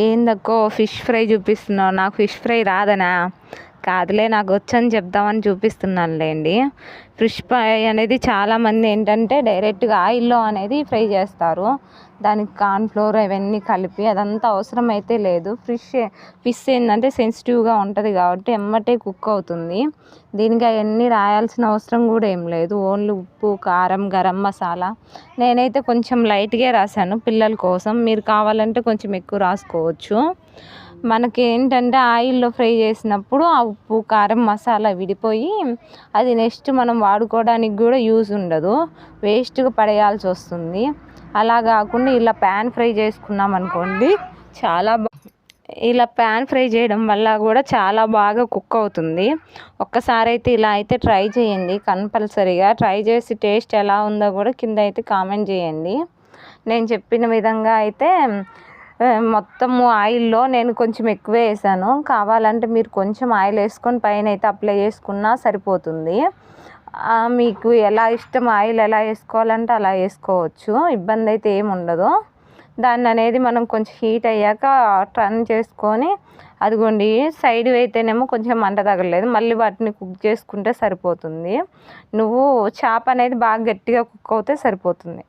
ఏందక్కో fish fry చూపిస్తున్నావు, నాకు fish fry రాదనా? కాదులే, నాకు వచ్చని చెప్దామని చూపిస్తున్నానులేండి. ఫిష్ ఫ్రై అనేది చాలామంది ఏంటంటే డైరెక్ట్గా ఆయిల్లో అనేది ఫ్రై చేస్తారు. దానికి కార్న్ఫ్లోర్ అవన్నీ కలిపి అదంతా అవసరం అయితే లేదు. ఫిష్ ఏంటంటే సెన్సిటివ్గా ఉంటుంది కాబట్టి ఎమ్మటే కుక్ అవుతుంది. దీనికి అవన్నీ రాయాల్సిన అవసరం కూడా ఏం లేదు. ఓన్లీ ఉప్పు, కారం, గరం మసాలా. నేనైతే కొంచెం లైట్గా రాశాను పిల్లల కోసం. మీరు కావాలంటే కొంచెం ఎక్కువ రాసుకోవచ్చు. మనకి ఏంటంటే ఆయిల్లో ఫ్రై చేసినప్పుడు ఆ ఉప్పు, కారం, మసాలా విడిపోయి అది నెక్స్ట్ మనం వాడుకోవడానికి కూడా యూజ్ ఉండదు, వేస్ట్గా పడేయాల్సి వస్తుంది. అలా కాకుండా ఇలా ప్యాన్ ఫ్రై చేసుకున్నాం అనుకోండి, ఇలా ప్యాన్ ఫ్రై చేయడం వల్ల కూడా చాలా బాగా కుక్ అవుతుంది. ఒక్కసారి అయితే ఇలా అయితే ట్రై చేయండి, కంపల్సరీగా ట్రై చేసి టేస్ట్ ఎలా ఉందో కూడా కింద అయితే కామెంట్ చేయండి. నేను చెప్పిన విధంగా అయితే మొత్తము ఆయిల్లో నేను కొంచెం ఎక్కువే వేసాను. కావాలంటే మీరు కొంచెం ఆయిల్ వేసుకొని పైన అయితే అప్లై చేసుకున్నా సరిపోతుంది. మీకు ఎలా ఇష్టం, ఆయిల్ ఎలా వేసుకోవాలంటే అలా వేసుకోవచ్చు, ఇబ్బంది అయితే ఏమి ఉండదు. దాన్ని అనేది మనం కొంచెం హీట్ అయ్యాక టర్న్ చేసుకొని, అదిగోండి సైడ్ అయితేనేమో కొంచెం మంట తగలలేదు, మళ్ళీ వాటిని కుక్ చేసుకుంటే సరిపోతుంది. చేప అనేది బాగా గట్టిగా కుక్ అవుతే సరిపోతుంది.